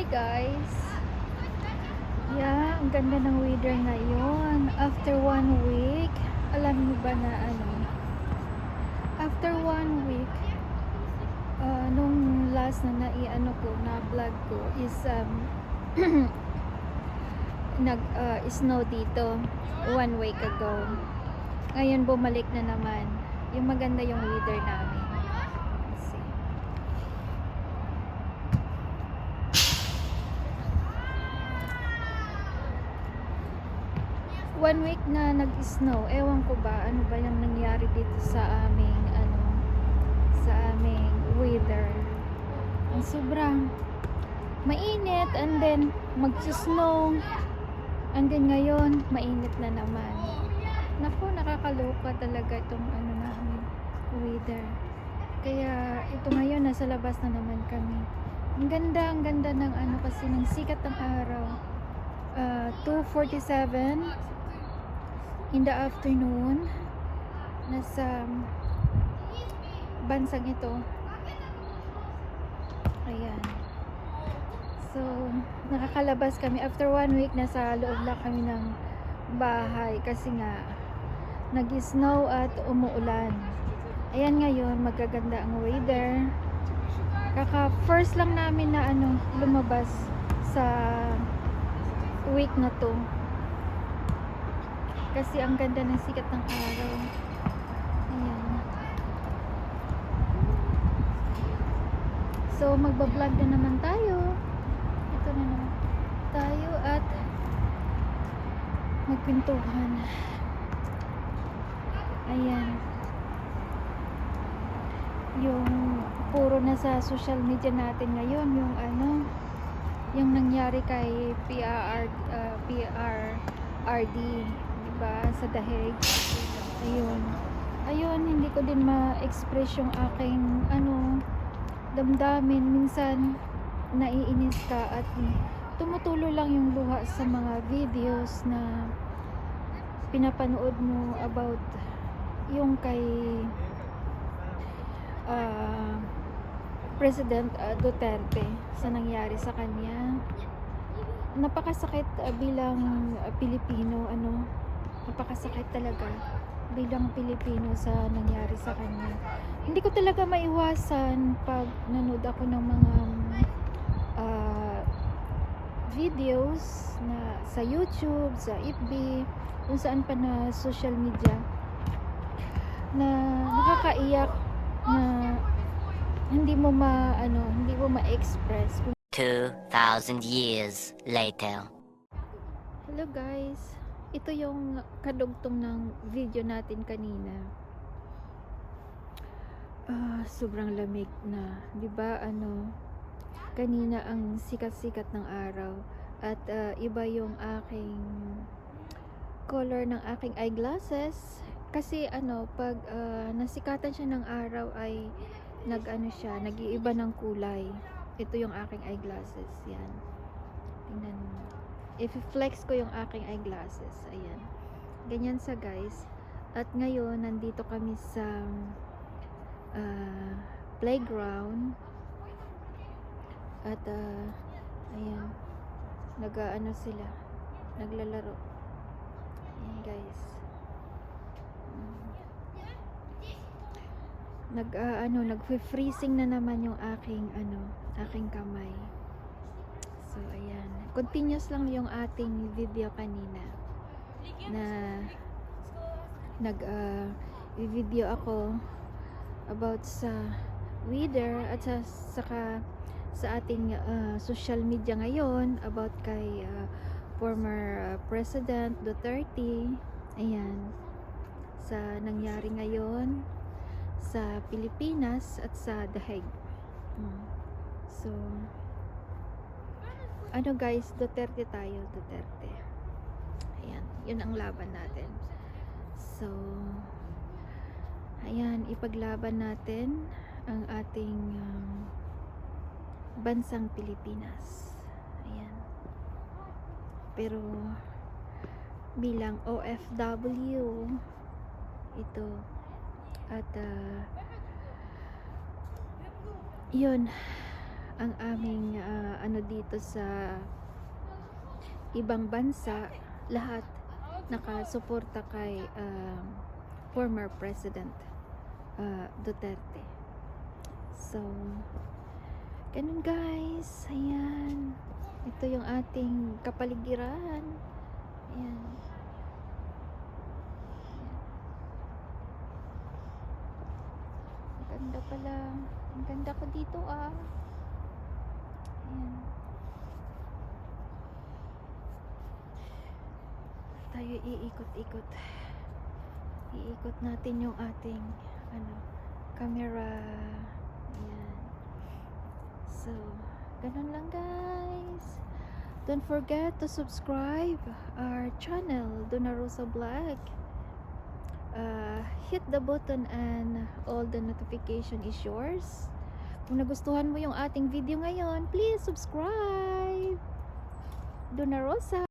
guys. Yeah, ang ganda ng weather ngayon. After 1 week, alam niyo ba na after 1 week, nung last na na-vlog ko is snow dito 1 week ago. Ngayon bumalik na naman. Yung maganda yung weather namin. Let's see. One week na nag-snow. Ewan ko ba ano ba yung nangyari dito sa aming weather. Ang sobrang mainit and then mag-snow and then ngayon mainit na naman. Naku, nakakaloka talaga itong namin weather. Kaya ito ngayon nasa labas na naman kami. Ang ganda ng kasi ng sikat ng araw. 2:47 in the afternoon. Nasa bansang ito. Ayan. So, nakakalabas kami. After 1 week, nasa loob lang kami ng bahay kasi nga nag-snow at umuulan. Ayan ngayon, magaganda ang weather. Kaka first lang namin na lumabas sa week na to. Kasi ang ganda ng sikat ng araw. Ayan. So, magbablog na naman tayo. Ito na naman tayo at magpintuhan. Ayan. Yung puro na sa social media natin ngayon, yung nangyari kay PRRD, diba, sa Daheg. Ayun, hindi ko din ma-express yung aking damdamin. Minsan naiinis ka at tumutulo lang yung luha sa mga videos na pinapanood mo about yung kay President Duterte sa nangyari sa kanya. Napakasakit bilang Pilipino, napakasakit talaga bilang Pilipino sa nangyari sa kanya. Hindi ko talaga maiwasan pag nanood ako ng mga videos na sa YouTube, sa FB, kung saan pa na social media na nakakaiyak na hindi mo ma-express. 2,000 years later. Hello guys, ito yung kadugtong ng video natin kanina. Sobrang lamig na, 'di ba? Kanina ang sikat-sikat ng araw at iba yung aking color ng aking eyeglasses kasi pag nasikatan siya ng araw ay nag-iiba ng kulay. Ito yung aking eyeglasses, yan. Tingnan mo. I-flex ko yung aking eyeglasses. Ayan. Ganyan sa guys. At ngayon nandito kami sa playground. At ayan. Sila. Naglalaro. Ayan guys. Nag-freezing na naman yung aking kamay. So ayan, continuous lang yung ating video kanina na video ako about sa weather at saka sa ating social media ngayon about kay former President Duterte. Ayan, sa nangyari ngayon sa Pilipinas at sa Daheg. So guys, Duterte tayo, Duterte. Ayan, yun ang laban natin. So ayan, ipaglaban natin ang ating bansang Pilipinas. Ayan. Pero bilang OFW ito at yun, ang aming ano dito sa ibang bansa, lahat nakasuporta kay former President Duterte. So, ganun guys. Ayan. Ito yung ating kapaligiran. Ayan. Ang ganda pala. Ang ganda ko dito ah. Ayan. Tayo iikot-ikot. Iikot natin yung ating camera. Ayan. So, ganun lang guys. Don't forget to subscribe our channel, Donna Rosa Vlog. Hit the button and all the notification is yours. Kung nagustuhan mo yung ating video ngayon, please subscribe. Donna Rosa.